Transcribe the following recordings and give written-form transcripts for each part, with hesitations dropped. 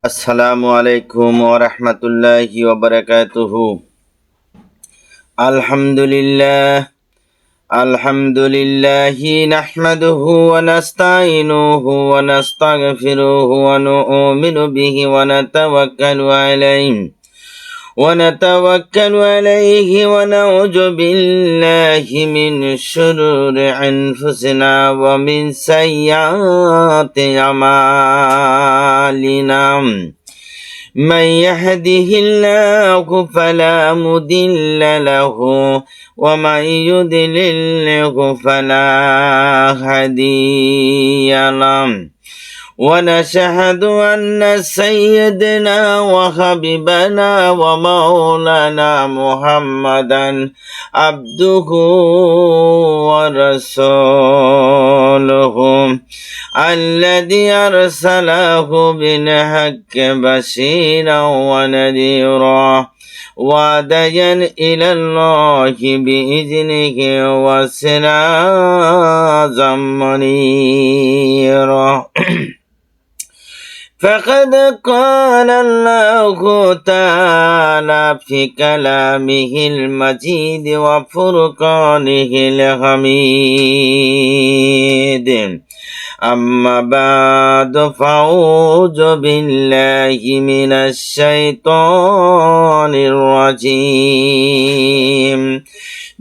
আসসালামু আলাইকুম ওয়া রাহমাতুল্লাহি ওয়া বারাকাতুহু। আলহামদুলিল্লাহ আলহামদুলিল্লাহি নাহমাদুহু ওয়া নাস্তাঈনুহু ওয়া নাস্তাগফিরুহু ওয়া নু'মিনু বিহি ونتوكل عليه ونعوذ بالله من شرور أنفسنا ومن سيئات أعمالنا. من يهده الله فلا مضل له ومن يضلله فلا هادي له. ونشهد أن سيدنا وحبيبنا ومولانا محمدا عبده ورسوله الذي أرسله بالحق بشيرا ونذيرا وداعيا إلى الله بإذنه وسراجا منيرا. فقد قال الله تعالى في كلامه المجيد وفرقانه الحميد. أما بعد فأعوذ بالله من الشيطان الرجيم.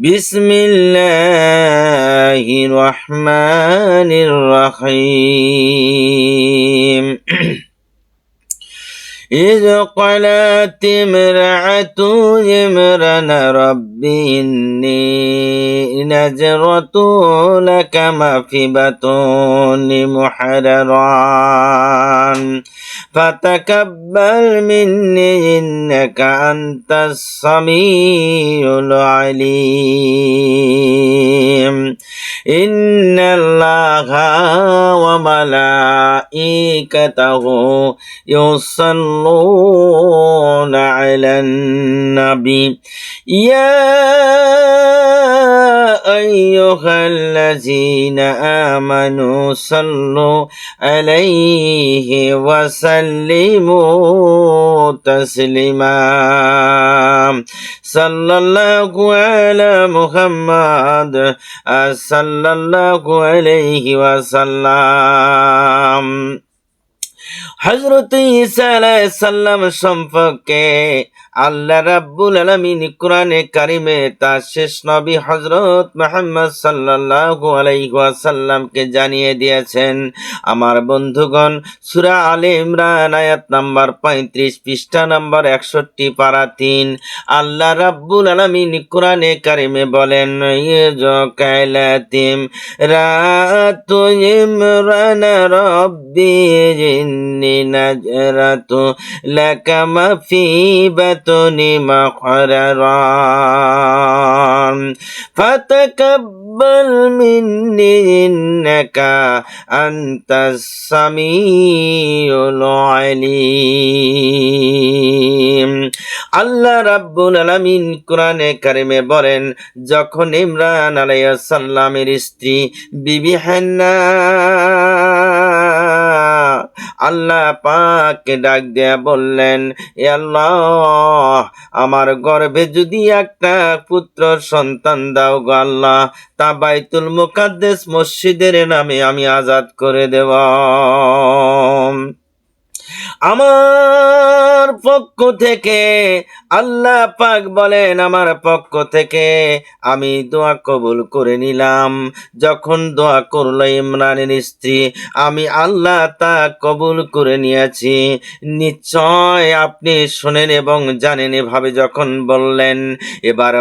بسم الله الرحمن الرحيم. إذ قالت امرأة عمران رب إني نذرت لك ما في بطني محررا فتقبل مني إنك أنت السميع العليم. إن الله وملائكته يصلون على النبي يا أيها الذين آمنوا صلوا عليه وسلموا تسليما. صلى الله على محمد صلى الله عليه وسلم. হযরত ঈসা আলাইহিস সালাম সম্পর্কে আল্লাহ রাব্বুল আলামিন কোরআনে কারিমে তার শেষ নবী হযরত মুহাম্মদ সাল্লাল্লাহু আলাইহি ওয়াসাল্লামকে জানিয়ে দিয়েছেন। আমার বন্ধুগণ, সূরা আলে ইমরান আয়াত নাম্বার 35 পৃষ্ঠা নাম্বার 61 পারা 3 আল্লাহ রাব্বুল আলামিন কোরআনে কারিমে বলেন, ইয়াকালাতিম রাতু ইমরান রব্বি ইন্নী নাজরাতু লাকা মা ফি বাতনি মুহরারান ফাতাকাব্বাল মিন্নি ইন্নাকা আনতাস সামিউল আলিম। আল্লাহ রাব্বুল আলামিন কোরআনে কারিমে বলেন, যখন ইমরান আলাইহিস সালামের স্ত্রী বিবি হান্না আল্লাহ পাককে ডাক দেয়া বললেন, এ আল্লাহ, আমার গর্ভে যদি একটা পুত্র সন্তান দাও গো আল্লাহ, তা বাইতুল মুকাদ্দাস মসজিদের নামে আমি আজাদ করে দেব। আমার পক্ষ থেকে আল্লাহ পাক বলেন, আমার পক্ষ থেকে আমি দোয়া কবুল করে নিলাম। যখন দোয়া করলো ইমরানের স্ত্রী, আমি আল্লাহ তা কবুল করে নিয়েছি। নিশ্চয় আপনি শুনেন এবং জানেন। এভাবে যখন বললেন, এবার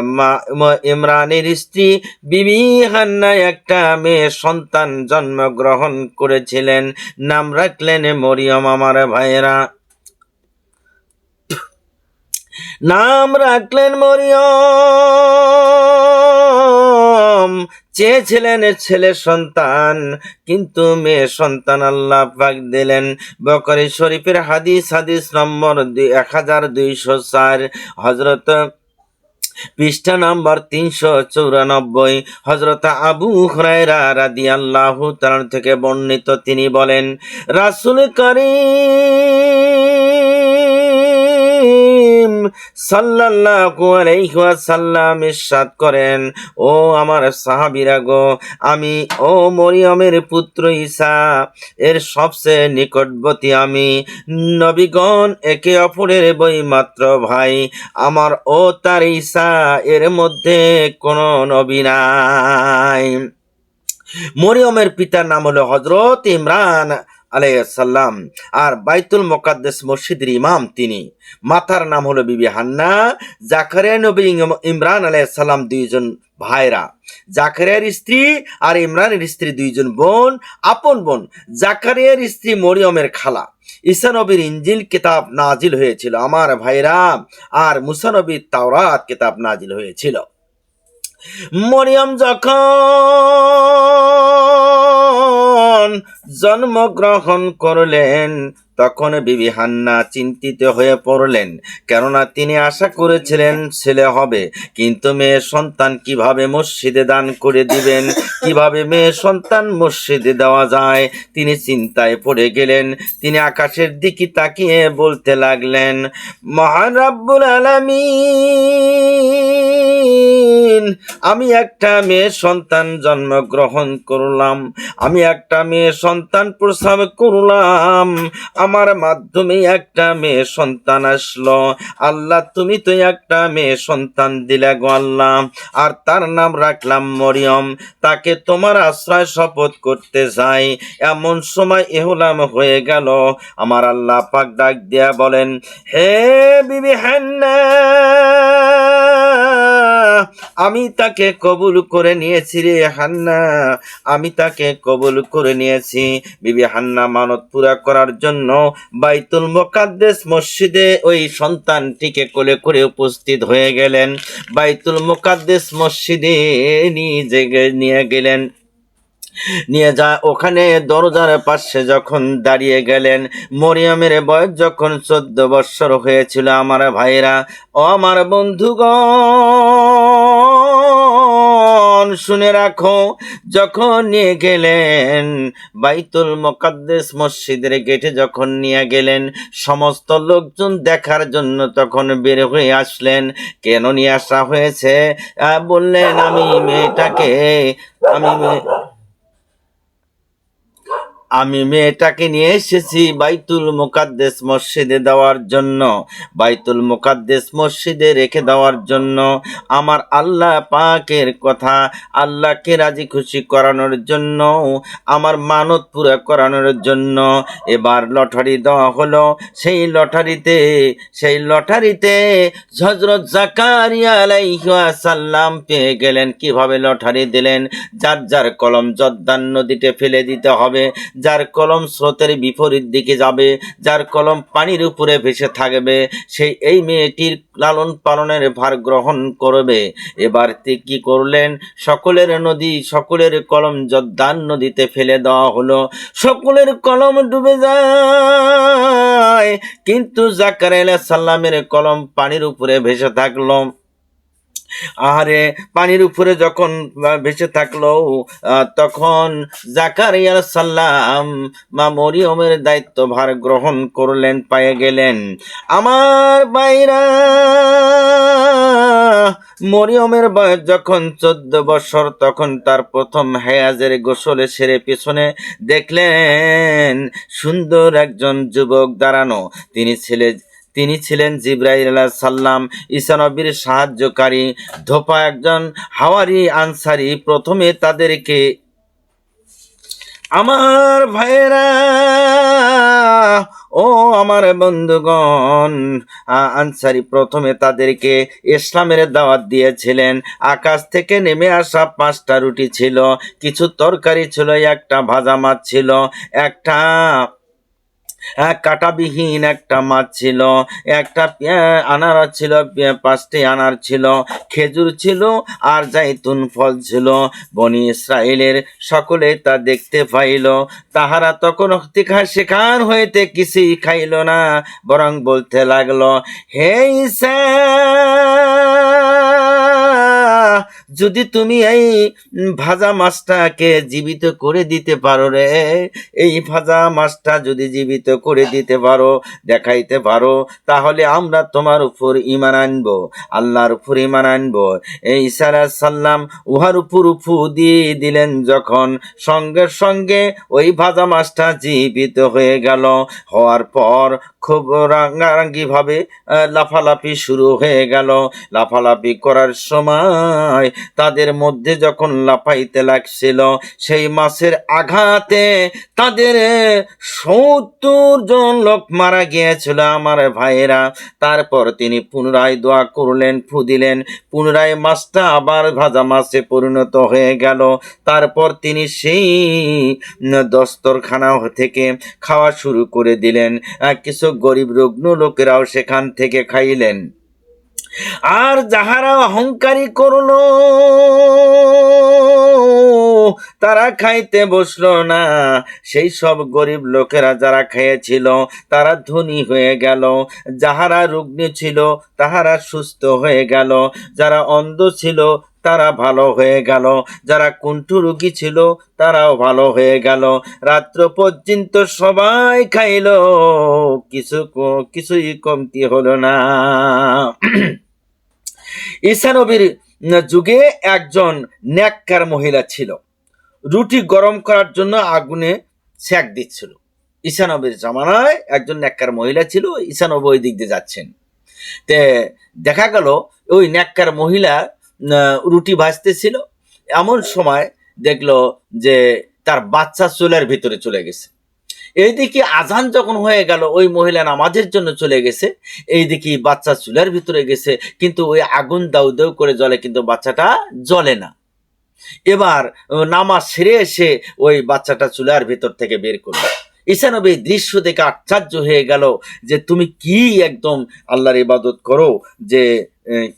ইমরানের স্ত্রী বিবি হান্না একটা মেয়ে সন্তান জন্মগ্রহণ করেছিলেন। নাম রাখলেন মরিয়ম। আমার ভাইয়েরা, নাম রাখলেন মরিয়ম। চেয়েছিলেন ছেলে সন্তান, কিন্তু মেয়ে সন্তান আল্লাহ পাক দিলেন। বুখারী শরীফের হাদিস নম্বর 1204 হযরত পৃষ্ঠা নাম্বার 394 হযরত আবু হুরায়রা রাদিয়াল্লাহু তাআলা থেকে বর্ণিত। তিনি বলেন, রাসূল করিম সাল্লাল্লাহু আলাইহি ওয়াসাল্লাম ইরশাদ করেন, ও আমার সাহাবীরা গো, আমি ও মরিয়মের পুত্র ঈসা এর সবচেয়ে নিকটবর্তী আমি। নবীগণ একে অপরের বইমাত্র ভাই। আমার ও তার ঈসা এর মধ্যে কোনো নবী নাই। মরিয়মের পিতার নাম হলো হযরত ইমরান আলাইহিসসালাম, আর বাইতুল মুকাদ্দাস মসজিদের ইমাম তিনি। মাতার নাম হলো বিবি হান্না। জাকারিয়া নবী ইমরান আলাইহিসসালাম দুইজন ভাইরা। জাকারিয়ার স্ত্রী আর ইমরানের স্ত্রী দুইজন বোন, আপন বোন। জাকারিয়ার স্ত্রী মরিয়মের খালা। ঈসা নবীর ইনজিল কিতাব নাজিল হয়েছিল আমার ভাইরা, আর মুসা নবীর তাওরাত কিতাব নাজিল হয়েছিল। মরিয়ম যখন জন্মগ্রহণ করলেন তখন বিবি হান্না চিন্তিত হয়ে পড়লেন, কেননা তিনি আশা করেছিলেন ছেলে হবে, কিন্তু মেয়ে সন্তান কিভাবে মসজিদে দান করে দিবেন, কিভাবে মেয়ে সন্তান মসজিদে দেওয়া যায়। তিনি চিন্তায় পড়ে গেলেন। তিনি আকাশের দিকে তাকিয়ে বলতে লাগলেন, মহান রব্বুল আলামিন, আমি একটা মেয়ে সন্তান জন্মগ্রহণ করলাম, আমি একটা মেয়ে সন্তান প্রসব করলাম, আমার মাধ্যমে একটা মেয়ে সন্তান আসলো। আল্লাহ, তুমি তো একটা মেয়ে সন্তান দিলে গো আল্লাহ, আর তার নাম রাখলাম মরিয়ম। তাকে তোমার আশ্রয় শপথ করতে যাই, এমন সময় এহলাম হয়ে গেল। আমার আল্লাহ পাক ডাক দিয়া বলেন, হে বিবি হান্না, আমি তাকে কবুল করে নিয়েছি রে হান্না, আমি তাকে কবুল করে নিয়েছি। বিবি হান্না মানত পুরা করার জন্য বাইতুল মুকাদ্দাস মসজিদে ওই সন্তানটিকে কোলে করে উপস্থিত হয়ে গেলেন। বাইতুল মুকাদ্দাস মসজিদে নিয়ে গেলেন। নিয়ে যা ওখানে দরজার পাশে যখন দাঁড়িয়ে গেলেন, মরিয়মের বয়স যখন 14 বৎসর হয়েছিল আমার ভাইরা ও আমার বন্ধুগণ, শুনে রাখো, যখন নিয়ে গেলেন বাইতুল মুকাদ্দাস মসজিদের গেটে, যখন নিয়ে গেলেন সমস্ত লোকজন দেখার জন্য তখন বের হয়ে আসলেন। কেন নিয়ে আসা হয়েছে? বললেন, আমি মেয়েটাকে নিয়ে এসেছি বাইতুল মুকাদ্দাস মসজিদে দেওয়ার জন্য, বাইতুল মুকাদ্দাস মসজিদে রেখে দেওয়ার জন্য। আমার আল্লাহ পাকের কথা, আল্লাহকে রাজি খুশি করানোর জন্য, আমার মানত পুরা করানোর জন্য। এবার লটারি দেওয়া হলো। সেই লটারিতে হযরত জাকারিয়া আলাইহিস সালাম পেয়ে গেলেন। কিভাবে লটারি দিলেন? যার যার কলম জর্দান নদীতে ফেলে দিতে হবে, যার কলম স্রোতের বিপরীত দিকে যাবে, যার কলম পানির উপরে ভেসে থাকবে, সেই এই মেয়েটির লালন পালনের ভার গ্রহণ করবে। এবার কি করলেন? সকলের কলম জর্দান নদীতে ফেলে দেওয়া হলো। সকলের কলম ডুবে যায়, কিন্তু জাকারিয়া আলাইহিস সালামের কলম পানির উপরে ভেসে থাকলো। আহারে, পানির উপরে যখন ভেসে থাকলো, তখন জাকারিয়া আলাইহিস সালাম মা মরিয়মের দায়িত্বভার গ্রহণ করলেন, পেয়ে গেলেন। আমার ভাইরা, মরিয়মের বয়স যখন 14 বছর, তখন তার প্রথম হেয়াজের গোসলে সেরে পিছনে দেখলেন সুন্দর একজন যুবক দাঁড়ানো। তিনি ছিলেন জিবরাইল আলাইহিস সালাম, ঈসা নবীর সাহায্যকারী, ধোপা একজন হাওয়ারি আনসারী। প্রথমে তাদেরকে, আমার ভাইয়েরা ও আমার বন্ধুগণ, আনসারী প্রথমে তাদেরকে ইসলামের দাওয়াত দিয়েছিলেন। আকাশ থেকে নেমে আসা 5টা রুটি ছিল, কিছু তরকারি ছিল, একটা ভাজা মাছ ছিল, একটা কাটাবিহীন একটা মাছ ছিল, একটা আনার ছিল, 5টি আনার ছিল, খেজুর ছিল, আর জাইতুন ফল ছিল। বনি ইসরায়েলের সকলে তা দেখতে পাইল। তাহারা তখন সেখান হইতে কিছুই খাইল না, বরং বলতে লাগলো, হে ঈসা, যদি তুমি এই ভাজা মাছটাকে জীবিত করে দিতে পারো রে, এই ভাজা মাছটা যদি জীবিত করে দিতে পারো, দেখাইতে পারো, তাহলে আমরা তোমার উপর ঈমান আনবো, আল্লাহর উপর ঈমান আনবো। এই ঈসা আলাইহিস সালাম উহার উপর ফু দিয়ে দিলেন যখন, সঙ্গে সঙ্গে ওই ভাজা মাছটা জীবিত হয়ে গেল। হওয়ার পর খুব রাঙ্গারাঙ্গি ভাবে লাফালাফি শুরু হয়ে গেল। লাফালাফি করার সময় তাদের মধ্যে যখন লাফাইতে লাগছিল, সেই মাছের আঘাতে তাদের 70 জন লোক মারা গিয়েছিল আমার ভাইয়েরা। তারপর তিনি পুনরায় দোয়া করলেন, ফু দিলেন, পুনরায় মাছটা আবার ভাজা মাছে পরিণত হয়ে গেল। তারপর তিনি সেই দস্তরখানা থেকে খাওয়া শুরু করে দিলেন। কিছু গরিব রুগ্ন লোকেরাও সেখান থেকে খাইলেন। আর যাহারা অহংকারী করলো, তারা খাইতে বসলো না। সেই সব গরিব লোকেরা যারা খেয়েছিল তারা ধনী হয়ে গেল, যাহারা রুগ্ন ছিল তাহারা সুস্থ হয়ে গেল, যারা অন্ধ ছিল তারা ভালো হয়ে গেল, যারা কুণ্ঠ রোগী ছিল তারাও ভালো হয়ে গেল। রাত্র পর্যন্ত সবাই খাইল, কিছুই কমতি হলো না। ঈসা নবীর যুগে একজন নেককার মহিলা ছিল, রুটি গরম করার জন্য আগুনে সেক দিচ্ছিল। ঈসা নবীর জামানায় একজন নেককার মহিলা ছিল, ঈসা নবী ওই দিক দিয়ে যাচ্ছেন। তে দেখা গেল ওই নেককার মহিলা রুটি ভাজতেছিল। এমন সময় দেখলো যে তার বাচ্চা চুলার ভিতরে চলে গেছে। এইদিকে আজান যখন হয়ে গেল, ওই মহিলা নামাজের জন্য চলে গেছে, এইদিকে বাচ্চা চুলার ভিতরে গেছে, কিন্তু ওই আগুন দাউ দাউ করে জ্বলে, কিন্তু বাচ্চাটা জ্বলে না। এবার নামাজ সেরে এসে ওই বাচ্চাটা চুলার ভিতর থেকে বের করলো। ঈসা নবী দৃশ্য দেখে আশ্চর্য হয়ে গেল যে তুমি কি একদম আল্লাহর ইবাদত করো, যে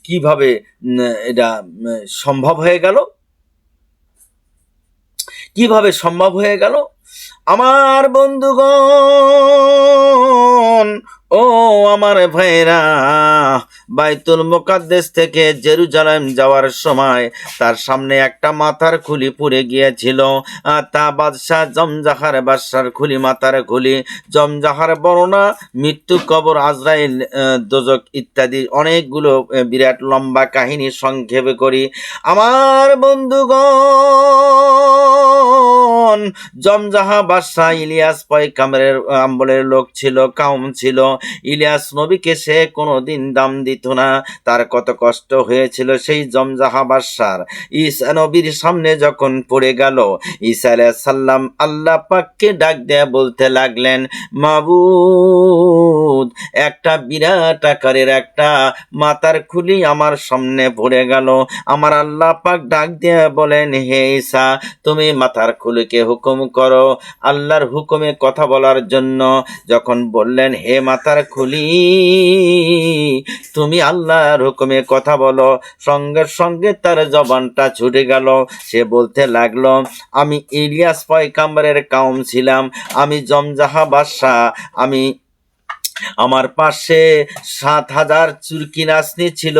কিভাবে এটা সম্ভব হয়ে গেল, কিভাবে সম্ভব হয়ে গেল। আমার বন্ধুগণ, ও আমার ভাইরা, বাইতুল মুকাদ্দাস থেকে জেরুজালেম যাওয়ার সময় তার সামনে একটা মাথার খুলি পড়ে গিয়েছিল। তা বাদশাহ জমজাহার বাদশার খুলি, মাথার খুলি। জমজাহার বর্ণনা, মৃত্যু, কবর, আজরাইল, দোজক ইত্যাদি অনেকগুলো বিরাট লম্বা কাহিনী সংক্ষেপে করি। আমার বন্ধুগণ, জমজাহা বাদশাহ ইলিয়াস পয়গম্বরের আমলের লোক ছিল, কাউম ছিল। ইলিয়াস নবীকে সে কোনোদিন দাম দিত না। তার কত কষ্ট হয়েছিল সেই জমজাহা বাদশার। ঈসা নবীর সামনে যখন পড়ে গেল, ঈসা আলাইহিস সালাম আল্লাহ পাককে ডাক দেয়া বলতে লাগলেন, মাবুদ, একটা বিরাট আকারের একটা মাথার খুলি আমার সামনে পড়ে গেল। আমার আল্লাহ পাক ডাক দেয়া বলেন, হে ঈসা, তুমি মাথার খুলিকে হুকুম করো আল্লাহর হুকুমে কথা বলার জন্য। যখন বললেন, হে মাথার খুলি, তুমি আল্লাহর হুকুমে কথা বলো, সঙ্গে সঙ্গে তার জবানটা ছুটে গেল। সে বলতে লাগলো, আমি ইলিয়াস পয়গম্বরের কাউম ছিলাম, আমি জমজাহা বাদশাহ, আমার পাশে 7,000 চুরকি নাসনি ছিল,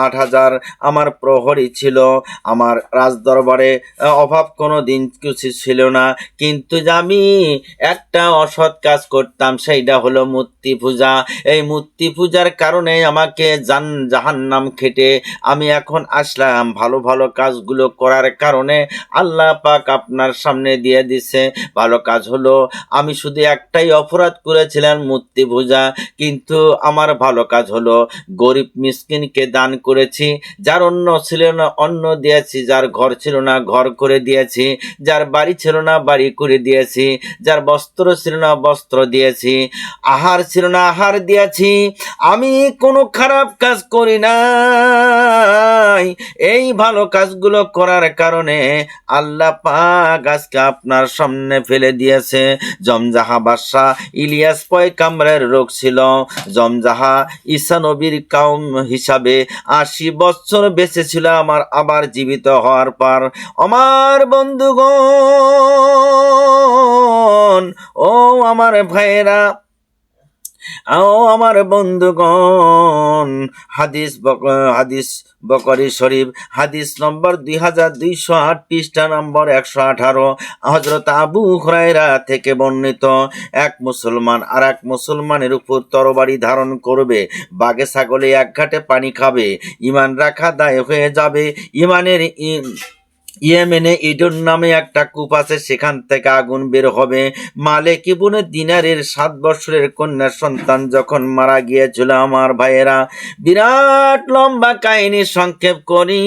8,000 আমার প্রহরী ছিল। আমার রাজদরবারে অভাব কোনো দিন কিছু ছিল না, কিন্তু আমি একটা অসৎ কাজ করতাম, সেইটা হলো মূর্তি পূজা। এই মূর্তি পূজার কারণে আমাকে জাহান্নাম খেটে আমি এখন আসলাম। ভালো ভালো কাজগুলো করার কারণে আল্লাহ পাক আপনার সামনে দিয়ে দিছে। ভালো কাজ হলো, আমি শুধু একটাই অপরাধ করেছিলাম, মূর্তি পূজা, কিন্তু আমার ভালো কাজ হলো গরিব মিসকিনকে দান করেছি, যার অন্ন ছিল না অন্ন দিয়েছি, যার ঘর ছিল না ঘর করে দিয়েছি, যার বাড়ি ছিল না বাড়ি করে দিয়েছি, যার বস্ত্র ছিল না বস্ত্র দিয়েছি, আহার ছিল না আহার দিয়েছি। আমি কোনো খারাপ কাজ করি নাই। এই ভালো কাজগুলো করার কারণে আল্লাহ পাক আজকে আপনার সামনে ফেলে দিয়েছে। জমজাহা বাদশাহ ইলিয়াস পয়গম্বরের রোগ ছিল। জমজাহা ঈসা নবীর কাউম হিসাবে 80 বছর বেঁচে ছিল আমার আবার জীবিত হওয়ার পর। আমার বন্ধুগণ, ও আমার ভাইয়েরা, ও আমার বন্ধুগণ, হাদিস বকরি শরীফ হাদিস নম্বর 2208 পৃষ্ঠা নম্বর 118, হযরত আবু হুরায়রা থেকে বর্ণিত, এক মুসলমান আর এক মুসলমানের উপর তরবারি ধারণ করবে, বাঘে ছাগলে এক ঘাটে পানি খাবে, ঈমান রাখা দায় হয়ে যাবে। ইয়েমেনে ইডন নামে একটা কূপ আছে, সেখান থেকে আগুন বের হবে। মালিক ইবনে দিনারের 7 বছরের কন্যা সন্তান যখন মারা গিয়েছিল, আমার ভাইয়েরা, বিরাট লম্বা কাহিনী সংক্ষেপ করি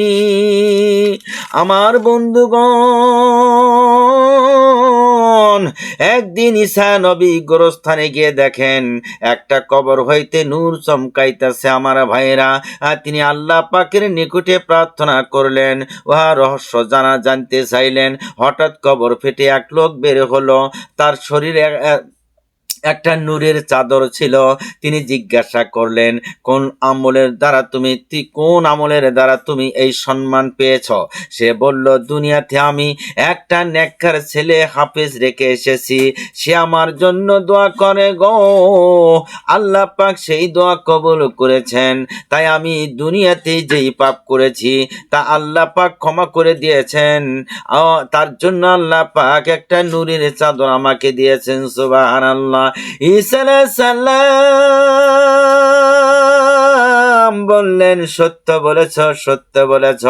আমার বন্ধুগণ। একদিন ঈসা নবী গোরস্থানে গিয়ে দেখেন একটা কবর হইতে নূর চমকাইতেছে, আমার ভাইয়েরা। তিনি আল্লাহ পাকের নিকটে প্রার্থনা করলেন, উহা রহস্য জানতে চাইলেন। হঠাৎ কবর ফেটে এক লোক বের হলো, তার শরীরে একটা নূরের চাদর ছিল। তিনি জিজ্ঞাসা করলেন, কোন আমলের দ্বারা তুমি এই সম্মান পেয়েছ? সে বলল, দুনিয়াতে আমি একটা নেককার ছেলে হাফেজ রেখে এসেছি, সে আমার জন্য দোয়া করে গো। আল্লাহ পাক সেই দোয়া কবুল করেছেন, তাই আমি দুনিয়াতে যেই পাপ করেছি তা আল্লাহ পাক ক্ষমা করে দিয়েছেন। তার জন্য আল্লাহ পাক একটা নূরের চাদর আমাকে দিয়েছেন। সুবহানাল্লাহ। ঈসা আলাইহিস সালাম বললেন, সত্য বলেছ, সত্য বলেছ।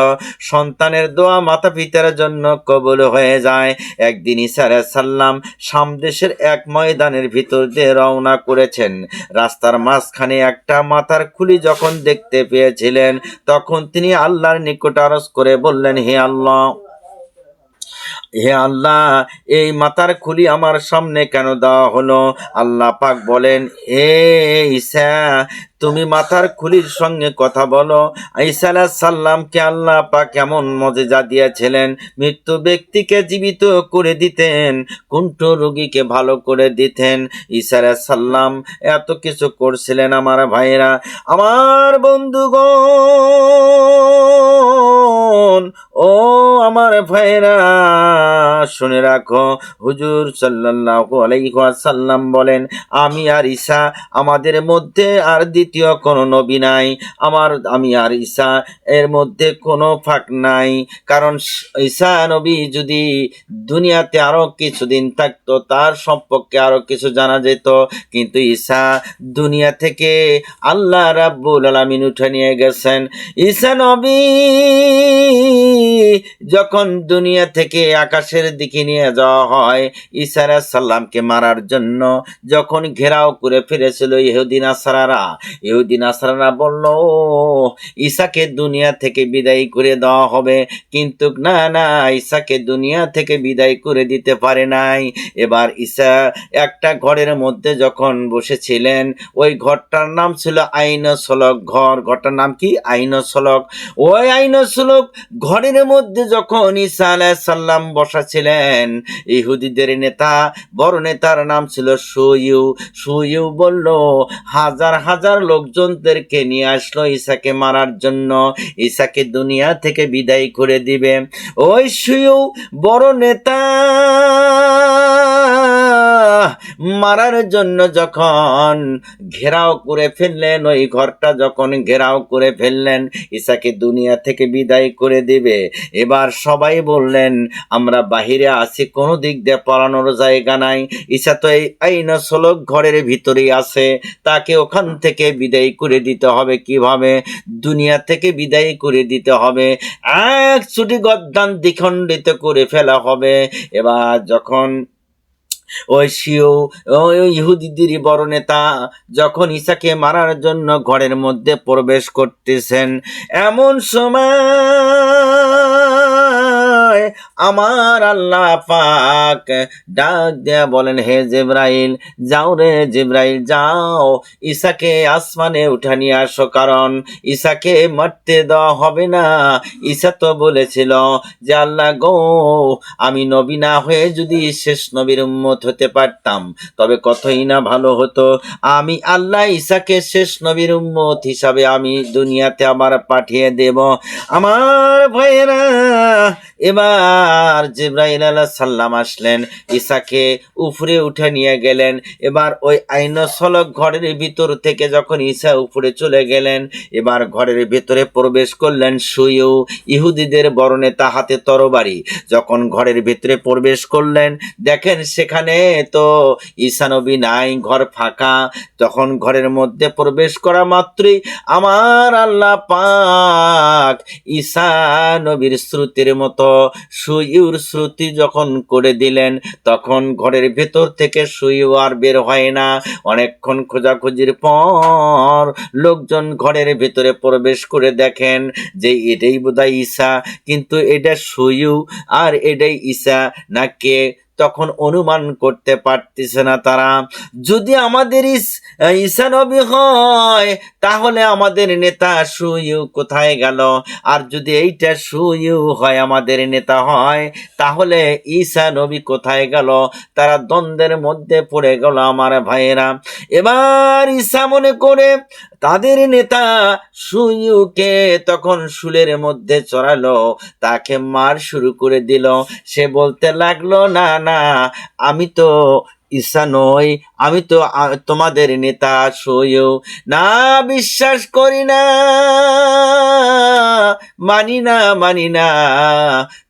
সন্তানের দোয়া মাতা পিতার জন্য কবুল হয়ে যায়। একদিন ঈসা আলাইহিস সালাম শাম দেশের এক ময়দানের ভিতর দিয়ে রওনা করেছেন। রাস্তার মাঝখানে একটা মাথার খুলি যখন দেখতে পেয়েছিলেন, তখন তিনি আল্লাহর নিকট আরজ করে বললেন, হে আল্লাহ, এই মাথার খুলি আমার সামনে কেন দেওয়া হলো? আল্লাহ পাক বলেন, হে ঈসা, তুমি মাথার খুলির সঙ্গে কথা বলো। ঈসা আলাইহিস সালামকে আল্লাহ পাক কেমন মজেজা দিয়েছিলেন। মৃত্যু ব্যক্তিকে জীবিত করে দিতেন, কুষ্ঠ রোগীকে ভালো করে দিতেন। ঈসা আলাইহিস সালাম এত কিছু করছিলেন আমার ভাইয়েরা, আমার বন্ধুগণ। ও আমার ভাইয়েরা, শুনে রাখো, হুজুর সাল্লাল্লাহু আলাইহি ওয়াসাল্লাম বলেন, আমি আর ঈসা, আমাদের মধ্যে আর দ্বিতীয় কোনো নবী নাই। আমি আর ঈসা এর মধ্যে কোনো ফাঁক নাই। কারণ ঈসা নবী যদি দুনিয়াতে আরো কিছুদিন থাকতো, তার সম্পর্কে আরো কিছু জানা যেত। কিন্তু ঈসা দুনিয়া থেকে আল্লাহ রাব্বুল আলামিন উঠে নিয়ে গেছেন। ঈসা নবী যখন দুনিয়া থেকে আকাশের দিকে নিয়ে যাওয়া হয়, ঈসা আলাইহিস সালামকে মারার জন্য যখন ঘেরাও করে ফিরেছিল ইহুদি নাসারারা বলল, ঈসাকে দুনিয়া থেকে বিদায় করে দেওয়া হবে। কিন্তু না, ঈসাকে দুনিয়া থেকে বিদায় করে দিতে পারে নাই। এবার ঈসা একটা ঘরের মধ্যে যখন বসেছিলেন, ওই ঘরটার নাম ছিল আইনসলক ঘর। ঘরটার নাম কি? আইনসলক। ওই আইনসলক ঘরের মধ্যে যখন ঈসা আলাইহিস সালাম বসা ছিলেন, ইহুদিদের বড় নেতার নাম ছিল সুইউ বলল, হাজার হাজার লোকজনদেরকে নিয়ে আসলো ঈসাকে মারার জন্য, ঈসাকে দুনিয়া থেকে বিদায় করে দিবে। ওই সুইউ বড় নেতা মারার জন্য যখন ঘেরাও করে ফেললেন, ওই ঘরটা যখন ঘেরাও করে ফেললেন, ঈসাকে দুনিয়া থেকে বিদায় করে দিবে। এবার সবাই বললেন, আমরা বাহিরে আছি, কোনো দিক দিয়ে পড়ানোর জায়গা নাই। ঈসা তো এই আইনসলক ঘরের ভিতরেই আছে, তাকে ওখান থেকে বিদায় করে দিতে হবে। কিভাবে? দুনিয়া থেকে বিদায় করে দিতে হবে, এক ছুটি গদ্দান দ্বিখণ্ডিত করে ফেলা হবে। এবার যখন ওই ইহুদিদেরই বড় নেতা যখন ঈসাকে মারার জন্য ঘরের মধ্যে প্রবেশ করতেছেন, এমন সময় আমার আল্লাহ পাক ডাক দেয়া বলেন, হে জিবরাইল, যাও রে জিবরাইল, যাও, ঈসাকে আসমানে উঠা নিয়ে আসো, কারণ ঈসাকে মারতে দেওয়া হবে না। ঈসা তো বলেছিল যে, আল্লাহ গো, আমি নবী না হয়ে যদি শেষ নবীর উম্মত হতে পারতাম তবে কতই না ভালো হতো। আমি আল্লাহ ঈসাকে শেষ নবীর উম্মত হিসাবে আমি দুনিয়াতে আবার পাঠিয়ে দেব। আমার ভাইয়েরা, এবার এবার জিবরাইল আলাইহিস সালাম আসলেন, ঈসাকে উপরে উঠে নিয়ে গেলেন। এবার ওই আইনসলক ঘরের ভিতর থেকে যখন ঈসা উপরে চলে গেলেন, এবার ঘরের ভিতরে প্রবেশ করলেন সুয়ু, ইহুদিদের বড় নেতা, হাতে তরবারি। যখন ঘরের ভিতরে প্রবেশ করলেন, দেখেন সেখানে তো ঈসা নবী নাই, ঘর ফাঁকা। তখন ঘরের মধ্যে প্রবেশ করা মাত্রই আমার আল্লাহ পাক ঈসা নবীর শ্রুতির মতো সুইউর শ্রুতি যখন করে দিলেন, তখন ঘরের ভেতর থেকে সুইউ আর বের হয় না। অনেকক্ষণ খোঁজাখুঁজির পর লোকজন ঘরের ভেতরে প্রবেশ করে দেখেন যে এটাই বোধহয় ঈসা, কিন্তু এটা সুইউ আর এটাই ঈসা না কে তখন অনুমান করতে পারতেছে না তারা। যদি আমাদের ঈসা নবী হয়, তাহলে আমাদের নেতা সুইউ কোথায় গেল? আর যদি এইটা সুইউ হয়, আমাদের নেতা হয়, তাহলে ঈসা নবী কোথায় গেল? তারা দ্বন্দ্বের মধ্যে পড়ে গেল আমার ভাইয়েরা। এবার ঈসা মনে করে তাদের নেতা সুইউকে তখন শুলের মধ্যে চড়ালো, তাকে মার শুরু করে দিল। সে বলতে লাগলো, না না, আমি তো ঈসা নই, আমি তো তোমাদের নেতা সুইউ। না, বিশ্বাস করি না, মানি না, মানি না,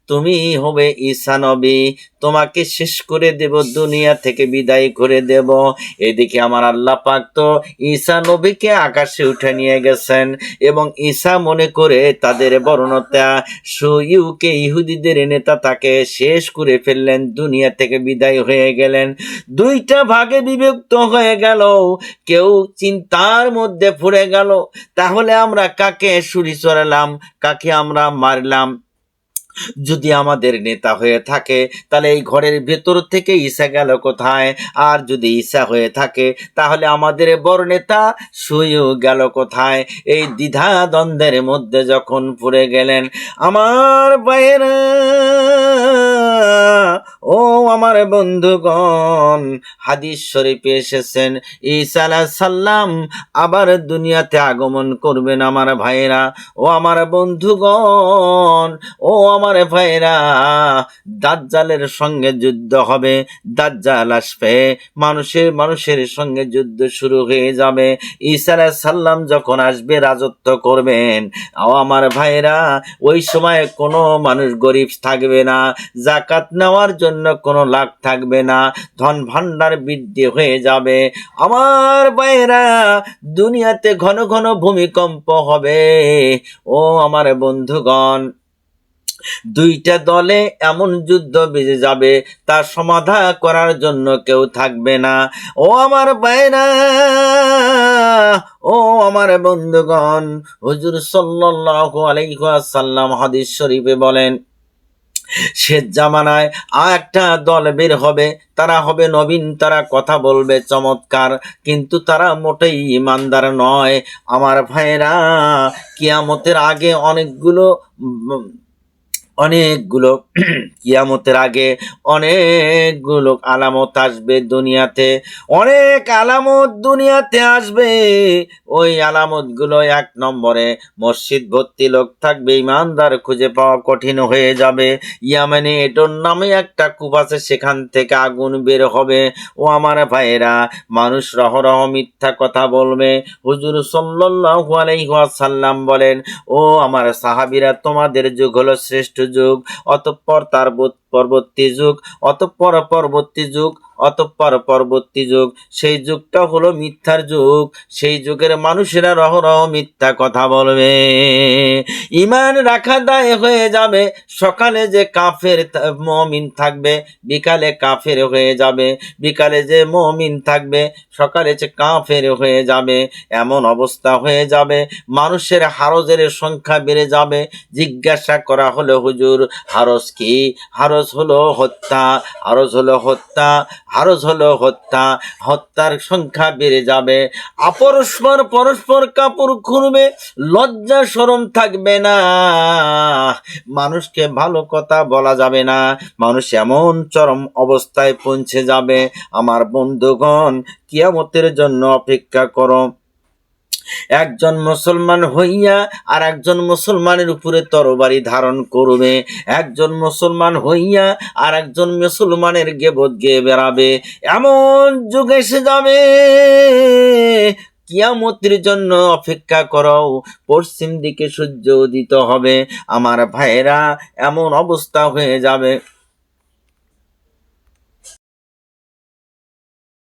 তুমি হবে ঈসা নবী, তোমাকে শেষ করে দেব, দুনিয়া থেকে বিদায় করে দেব। এদিকে আমার আল্লাহ পাক তো ঈসা নবীকে আকাশে উঠে নিয়ে গেছেন, এবং ঈসা মনে করে তাদের বর্ণতা সুইউকে, ইহুদিদের নেতা, তাকে শেষ করে ফেললেন, দুনিয়া থেকে বিদায় হয়ে গেলেন। দুইটা ভাগে বিভক্ত হয়ে গেল। কেউ চিন্তার মধ্যে পড়ে গেল, তাহলে আমরা কাকে ছুরি চড়ালাম, কাকে আমরা মারলাম? যদি আমাদের নেতা হয়ে থাকে, তাহলে এই ঘরের ভেতর থেকে ঈসা গেল কোথায়? আর যদি ঈসা হয়ে থাকে, তাহলে আমাদের বড় নেতা সুইউ গেল কোথায়? এই দ্বিধা দ্বন্দ্বের মধ্যে যখন পড়ে গেলেন আমার ভাইয়েরা, ও আমার বন্ধুগণ, হাদিস শরীফে এসেছেন ঈসা আলাইহিস সালাম আবার দুনিয়াতে আগমন করবেন আমার ভাইয়েরা। ও আমার বন্ধুগণ, ও আমার ভাইয়েরা, দাজ্জালের সঙ্গে যুদ্ধ হবে, দাজ্জাল আসবে, মানুষের সঙ্গে যুদ্ধ শুরু হয়ে যাবে। ঈসা আলাইহিস সালাম যখন আসবে, রাজত্ব করবেন। ও আমার ভাইয়েরা, ওই সময় কোনো মানুষ গরিব থাকবে না, যাকাত নেওয়ার জন্য কোনো লাভ থাকবে না, ধন ভান্ডার বৃদ্ধি হয়ে যাবে। আমার ভাইয়েরা, দুনিয়াতে ঘন ঘন ভূমিকম্প হবে। ও আমার বন্ধুগণ, দুইটা দলে এমন যুদ্ধ বেজে যাবে, তার সমাধান করার জন্য কেউ থাকবে না। ও আমার ভাইরা, ও আমার বন্ধুগণ, হুজুর সাল্লাল্লাহু আলাইহি ওয়াসাল্লাম হাদিস শরীফে বলেন, শেষ জামানায় একটা দল বের হবে, তারা হবে নবীন, তারা কথা বলবে চমৎকার, কিন্তু তারা মোটেই ইমানদার নয়। আমার ভাইরা, কিয়ামতের আগে কিয়ামতের আগে অনেকগুলো আলামত আসবে দুনিয়াতে, অনেক আলামত দুনিয়াতে আসবে। ওই আলামত গুলো, 1 নম্বরে মসজিদ ভর্তি লোক থাকবে, ইমানদার খুঁজে পাওয়া কঠিন হয়ে যাবে। ইয়ামেনে এটোর নামে একটা কূপ আছে, সেখান থেকে আগুন বের হবে। ও আমার ভাইয়েরা, মানুষ রহরহ মিথ্যা কথা বলবে। হুজুর সাল্লাল্লাহু আলাইহি ওয়াসাল্লাম বলেন, ও আমার সাহাবীরা, তোমাদের যুগ হলো শ্রেষ্ঠ যুগ, অতঃপর তার পরবর্তী যুগ, অতঃপর পরবর্তী যুগ, অতঃপর পরবর্তী যুগ। সেই যুগটা হলো মিথ্যার যুগ। সেই যুগের মানুষেরা রহরহ মিথ্যা কথা বলবে, ঈমান রাখা দায় হয়ে যাবে। সকালে যে কাফের মুমিন থাকবে, বিকালে কাফের হয়ে যাবে, বিকালে যে মুমিন থাকবে, সকালে যে কাফের হয়ে যাবে। এমন অবস্থা হয়ে যাবে, মানুষের হারজের সংখ্যা বেড়ে যাবে। জিজ্ঞাসা করা হলো, হুজুর হারজ কি? হারজ হলো হত্যা, হারজ হলো হত্যা, হারজ হলো হত্যা। হত্যার সংখ্যা বেড়ে যাবে, পরস্পর কাপড় খুলবে, লজ্জা শরম থাকবে না, মানুষকে ভালো কথা বলা যাবে না। মানুষ এমন চরম অবস্থায় পৌঁছে যাবে। আমার বন্ধুগণ, কিয়ামতের জন্য অপেক্ষা করো। একজন মুসলমান হইয়া আর একজন মুসলমানের উপরে তরবারি ধারণ করবে, একজন মুসলমান হইয়া আর একজন মুসলমানের গেবত গেয়ে বেড়াবে। এমন যুগ এসে যাবে, কিয়ামতের জন্য অপেক্ষা করো, পশ্চিম দিকে সূর্য উদিত হবে। আমার ভাইয়েরা, এমন অবস্থা হয়ে যাবে